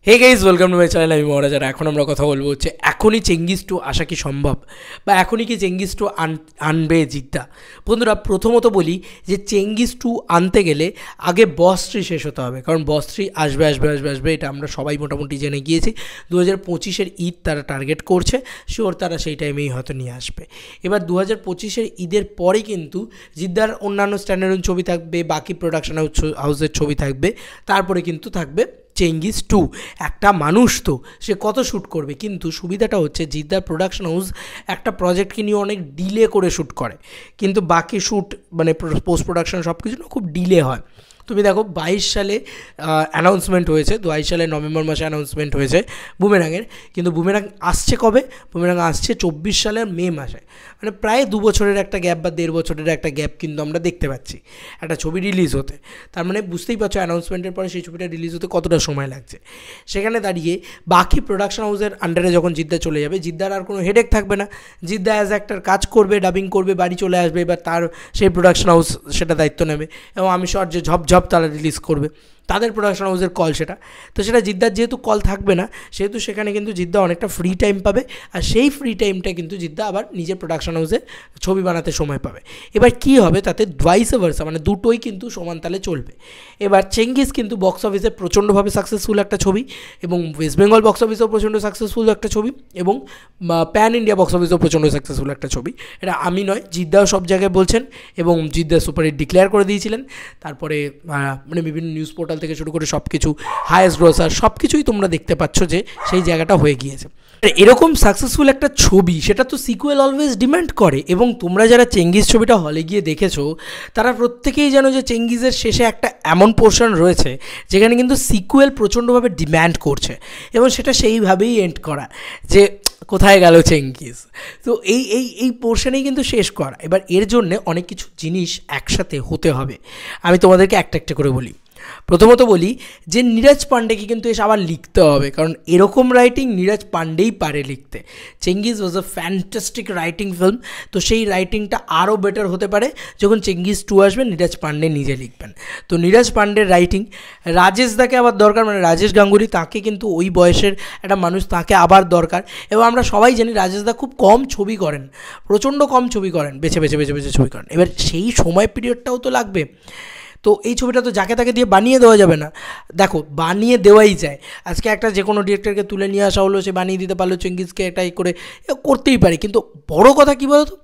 Hey guys, welcome to my channel. আমি মহারাজ। আর এখন আমরা কথা বলবো হচ্ছে এখনই চেঙ্গিস টু আসা কি সম্ভব, বা এখনই কি চেঙ্গিস টু আনবে জিদ্দা। বন্ধুরা, প্রথমত বলি যে চেঙ্গিস টু আনতে গেলে আগে বস 3 শেষ হতে হবে, কারণ বস 3 আসবে আসবে আসবে আসবে, এটা আমরা সবাই মোটামুটি জেনে গিয়েছি। 2025-এর ঈদ তারা টার্গেট করছে, শিওর তারা সেই টাইমেই হয়তো নিয়ে আসবে। এবার 2025-এর ঈদের পরে কিন্তু জিদ্দার অন্যান্য স্ট্যান্ডার্ড ছবি থাকবে, বাকি প্রোডাকশন হাউসের ছবি থাকবে, তারপরে কিন্তু থাকবে চেঙ্গিস টু। একটা মানুষ তো সে কত শ্যুট করবে, কিন্তু সুবিধাটা হচ্ছে জিদ্দার প্রোডাকশন হাউস একটা প্রজেক্টকে নিয়ে অনেক ডিলে করে শ্যুট করে, কিন্তু বাকি শ্যুট মানে পোস্ট প্রোডাকশন সব কিছু না খুব ডিলে হয়। তুমি দেখো 22 সালে অ্যানাউন্সমেন্ট হয়েছে, 22 সালে নভেম্বর মাসে অ্যানাউন্সমেন্ট হয়েছে বুমেরাঙের, কিন্তু বুমেরাং আসছে কবে? বুমেরাং আসছে 24 সালের মে মাসে, মানে প্রায় 2 বছরের একটা গ্যাপ বা 1.5 বছরের একটা গ্যাপ কিন্তু আমরা দেখতে পাচ্ছি একটা ছবি রিলিজ হতে। তার মানে বুঝতেই পারছো অ্যানাউন্সমেন্টের পরে সেই ছবিটা রিলিজ হতে কতটা সময় লাগছে। সেখানে দাঁড়িয়ে বাকি প্রোডাকশন হাউসের আন্ডারে যখন জিদ্দা চলে যাবে, জিদ্দার আর কোনো হেডেক থাকবে না। জিদ্দা অ্যাজ অ্যাক্টর কাজ করবে, ডাবিং করবে, বাড়ি চলে আসবে, এবার তার সেই প্রোডাকশন হাউস সেটা দায়িত্ব নেবে, এবং আমি শর্ট যে ঝপঝপ তারা রিলিজ করবে, তাদের প্রোডাকশন হাউসের কল সেটা। তো সেটা জিদ্দার যেহেতু কল থাকবে না, সেহেতু সেখানে কিন্তু জিদ্দা অনেকটা ফ্রি টাইম পাবে, আর সেই ফ্রি টাইমটা কিন্তু জিদ্দা আবার নিজের প্রোডাকশন হাউসে ছবি বানাতে সময় পাবে। এবার কি হবে তাতে ভাইস ভার্সা, মানে দুটোই কিন্তু সমান তালে চলবে। এবার চেঙ্গিস কিন্তু বক্স অফিসে প্রচণ্ডভাবে সাকসেসফুল একটা ছবি, এবং ওয়েস্ট বেঙ্গল বক্স অফিসেও প্রচণ্ড সাকসেসফুল একটা ছবি, এবং প্যান ইন্ডিয়া বক্স অফিসেও প্রচণ্ড সাকসেসফুল একটা ছবি। এটা আমি নয়, জিদ্দাও সব জায়গায় বলছেন, এবং জিদ্দা সুপারহিট ডিক্লেয়ার করে দিয়েছিলেন। তারপরে মানে বিভিন্ন নিউজ পোর্টাল থেকে শুরু করে সব কিছু, হায়েস্ট গ্রসার সব কিছুই তোমরা দেখতে পাচ্ছ যে সেই জায়গাটা হয়ে গিয়েছে। এরকম সাকসেসফুল একটা ছবি, সেটা তো সিকুয়েল অলওয়েজ ডিমান্ড করে, এবং তোমরা যারা চেঙ্গিস ছবিটা হলে গিয়ে দেখেছো তারা প্রত্যেকেই জানো যে চেঙ্গিসের শেষে একটা এমন পোর্শন রয়েছে যেখানে কিন্তু সিকুয়েল প্রচণ্ডভাবে ডিম্যান্ড করছে, এবং সেটা সেইভাবেই এন্ড করা যে কোথায় গেল চেঙ্গিস। তো এই পোর্শনেই কিন্তু শেষ করা। এবার এর জন্যে অনেক কিছু জিনিস একসাথে হতে হবে। আমি তোমাদেরকে একটা একটা করে বলি। প্রথমত বলি যে নীরজ পান্ডেকে কিন্তু এসে আবার লিখতে হবে, কারণ এরকম রাইটিং নীরজ পান্ডেই পারে লিখতে। Genghis was a fantastic writing film, তো সেই রাইটিংটা আরও বেটার হতে পারে যখন চেঙ্গিস 2 আসবে, নীরজ পান্ডে নিজে লিখবেন। তো নীরজ পান্ডের রাইটিং, রাজেশ দাকে আবার দরকার, মানে রাজেশ গাঙ্গুলি, তাকে কিন্তু ওই বয়সের একটা মানুষ, তাকে আবার দরকার। এবং আমরা সবাই জানি রাজেশ দা খুব কম ছবি করেন, প্রচণ্ড কম ছবি করেন, বেছে বেছে বেছে বেছে ছবি করেন। এবার সেই সময় পিরিয়ডটাও তো লাগবে। তো এই ছবিটা তো যাকে তাকে দিয়ে বানিয়ে দেওয়া যাবে না। দেখো, বানিয়ে দেওয়াই যায়। আজকে একটা যে কোনো ডিরেক্টরকে তুলে নিয়ে আসা হলো, সে বানিয়ে দিতে পারলো চেঙ্গিসকে, এটাই করে করতেই পারে, কিন্তু বড় কথা কী বলো তো,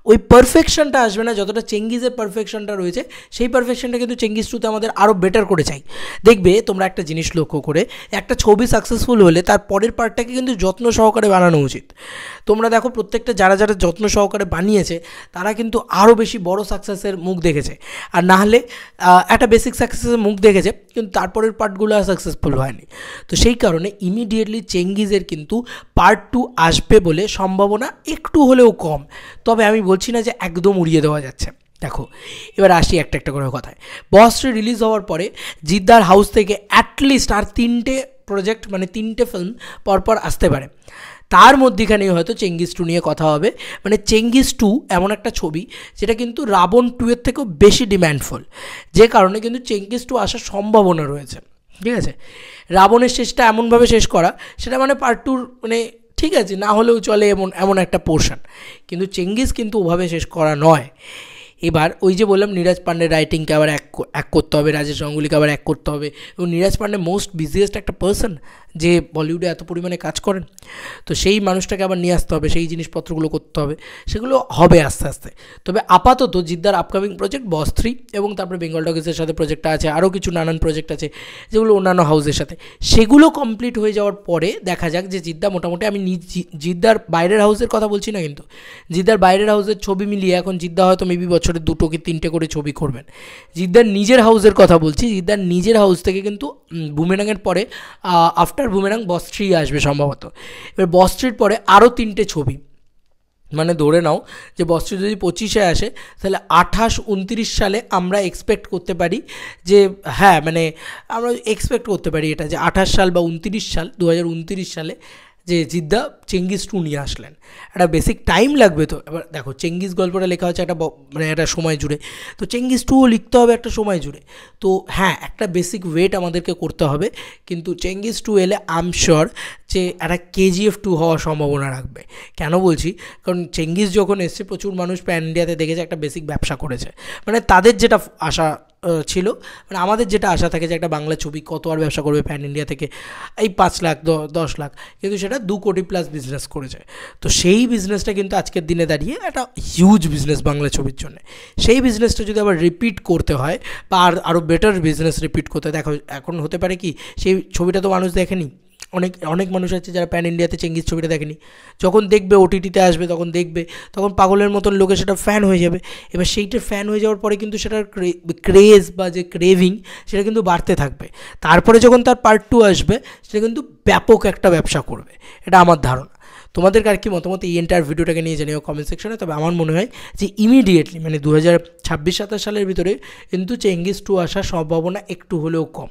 ওই পারফেকশনটা আসবে না যতটা চেঙ্গিসের পারফেকশনটা রয়েছে। সেই পারফেকশনটা কিন্তু চেঙ্গিস 2-তে আমাদের আরও বেটার করে চাই। দেখবে তোমরা একটা জিনিস লক্ষ্য করে, একটা ছবি সাকসেসফুল হলে তার পরের পার্টটাকে কিন্তু যত্ন সহকারে বানানো উচিত। তোমরা দেখো প্রত্যেকটা যারা যারা যত্ন সহকারে বানিয়েছে তারা কিন্তু আরও বেশি বড় সাকসেসের মুখ দেখেছে, আর না হলে একটা বেসিক সাকসেসের মুখ দেখেছে কিন্তু তারপরের পার্টগুলো আর সাকসেসফুল হয়নি। তো সেই কারণে ইমিডিয়েটলি চেঙ্গিসের কিন্তু পার্ট 2 আসবে বলে সম্ভাবনা একটু হলেও কম, তবে আমি বলছি না যে একদম উড়িয়ে দেওয়া যাচ্ছে। দেখো, এবার আসি একটা একটা করে কথায়। বস 3 রিলিজ হওয়ার পরে জিদ্দার হাউস থেকে অ্যাটলিস্ট আর 3টে প্রজেক্ট, মানে 3টে ফিল্ম পরপর আসতে পারে। তার মধ্যেখানেই হয়তো চেঙ্গিস 2 নিয়ে কথা হবে। মানে চেঙ্গিস 2 এমন একটা ছবি যেটা কিন্তু রাবণ 2-এর থেকেও বেশি ডিম্যান্ডফুল, যে কারণে কিন্তু চেঙ্গিস 2 আসার সম্ভাবনা রয়েছে। ঠিক আছে, রাবণের শেষটা এমনভাবে শেষ করা, সেটা মানে পার্ট 2 মানে ঠিক আছে না হলেও চলে, এমন একটা পোর্শন, কিন্তু চেঙ্গিস কিন্তু ওভাবে শেষ করা নয়। এবার ওই যে বললাম নীরজ পান্ডের রাইটিংকে আবার এক করতে হবে, রাজেশ গাঙ্গুলিকে আবার এক করতে হবে, এবং নীরজ পান্ডে মোস্ট বিজিয়েস্ট একটা পার্সন যে বলিউডে এত পরিমাণে কাজ করেন, তো সেই মানুষটাকে আবার নিয়ে আসতে হবে, সেই জিনিসপত্রগুলো করতে হবে, সেগুলো হবে আস্তে আস্তে। তবে আপাতত জিদ্দার আপকামিং প্রজেক্ট বস 3, এবং তারপরে বেঙ্গল টকিজের সাথে প্রজেক্টটা আছে, আরও কিছু নানান প্রজেক্ট আছে যেগুলো অন্যান্য হাউসের সাথে, সেগুলো কমপ্লিট হয়ে যাওয়ার পরে দেখা যাক যে জিদ্দা মোটামুটি, আমি জিদ্দার বাইরের হাউসের কথা বলছি না, কিন্তু জিদ্দার বাইরের হাউসের ছবি মিলিয়ে এখন জিদ্দা হয়তো মেবি বছরে 2 কি 3টে করে ছবি করবেন। জিদ্দার নিজের হাউসের কথা বলছি, জিদ্দার নিজের হাউস থেকে কিন্তু বুমেরাংয়ের পরে আফটার বুমেরাং বস 3 আসবে সম্ভবত। এবার বস 3-র পরে আরও 3টে ছবি, মানে ধরে নাও যে বস 3 যদি 25-এ আসে, তাহলে 28-29 সালে আমরা এক্সপেক্ট করতে পারি যে, হ্যাঁ মানে আমরা এক্সপেক্ট করতে পারি এটা যে 28 সাল বা 29 সাল, 2029 সালে যে জিদ্দা চেঙ্গিস 2 নিয়ে আসলেন, একটা বেসিক টাইম লাগবে। তো এবার দেখো চেঙ্গিস গল্পটা লেখা হচ্ছে একটা মানে একটা সময় জুড়ে, তো চেঙ্গিস 2ও লিখতে হবে একটা সময় জুড়ে। তো হ্যাঁ, একটা বেসিক ওয়েট আমাদেরকে করতে হবে, কিন্তু চেঙ্গিস 2 এলে আই এম শিওর যে একটা KGF 2 হওয়ার সম্ভাবনা রাখবে। কেন বলছি, কারণ চেঙ্গিস যখন এসছে প্রচুর মানুষ প্যান ইন্ডিয়াতে দেখেছে একটা বেসিক ব্যবসা করেছে, মানে তাদের যেটা আশা ছিল, মানে আমাদের যেটা আশা থাকে যে একটা বাংলা ছবি কত আর ব্যবসা করবে প্যান ইন্ডিয়া থেকে, এই 5 লাখ 10 লাখ, কিন্তু সেটা 2 কোটি প্লাস বিজনেস করেছে। তো সেই বিজনেসটা কিন্তু আজকের দিনে দাঁড়িয়ে একটা হিউজ বিজনেস বাংলা ছবির জন্য। সেই বিজনেসটা যদি আবার রিপিট করতে হয় বা আরও বেটার বিজনেস রিপিট করতে, দেখো এখন হতে পারে কি সেই ছবিটা তো মানুষ দেখেনি, অনেক মানুষ আছে যারা প্যান ইন্ডিয়াতে চেঙ্গিস ছবিটা দেখেনি, যখন দেখবে OTTতে আসবে তখন দেখবে, তখন পাগলের মতন লোকে সেটা ফ্যান হয়ে যাবে। এবার সেইটার ফ্যান হয়ে যাওয়ার পরে কিন্তু সেটার ক্রেজ বা যে ক্রেভিং সেটা কিন্তু বাড়তে থাকবে। তারপরে যখন তার পার্ট 2 আসবে সেটা কিন্তু ব্যাপক একটা ব্যবসা করবে, এটা আমার ধারণা। তোমাদের আর কি মতামত এই এন্টার ভিডিওটাকে নিয়ে জানিও কমেন্ট সেকশনে। তবে আমার মনে হয় যে ইমিডিয়েটলি মানে 2026-27 সালের ভিতরে কিন্তু চেঙ্গিস 2 আসার সম্ভাবনা একটু হলেও কম।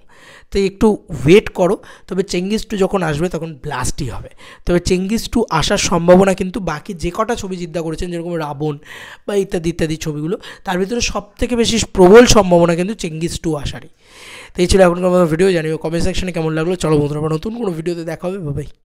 তো একটু ওয়েট করো, তবে চেঙ্গিস 2 যখন আসবে তখন ব্লাস্টই হবে। তবে চেঙ্গিস 2 আসার সম্ভাবনা কিন্তু বাকি যে কটা ছবি জিদ্দা করেছেন যেরকম রাবণ বা ইত্যাদি ইত্যাদি ছবিগুলো, তার ভিতরে সবথেকে বেশি প্রবল সম্ভাবনা কিন্তু চেঙ্গিস 2 আসারই। তো এই ছিল এখনকার ভিডিও, জানিও কমেন্ট সেকশনে কেমন লাগলো। চলো বন্ধুরা, নতুন কোনো ভিডিওতে দেখা হবে, বাই।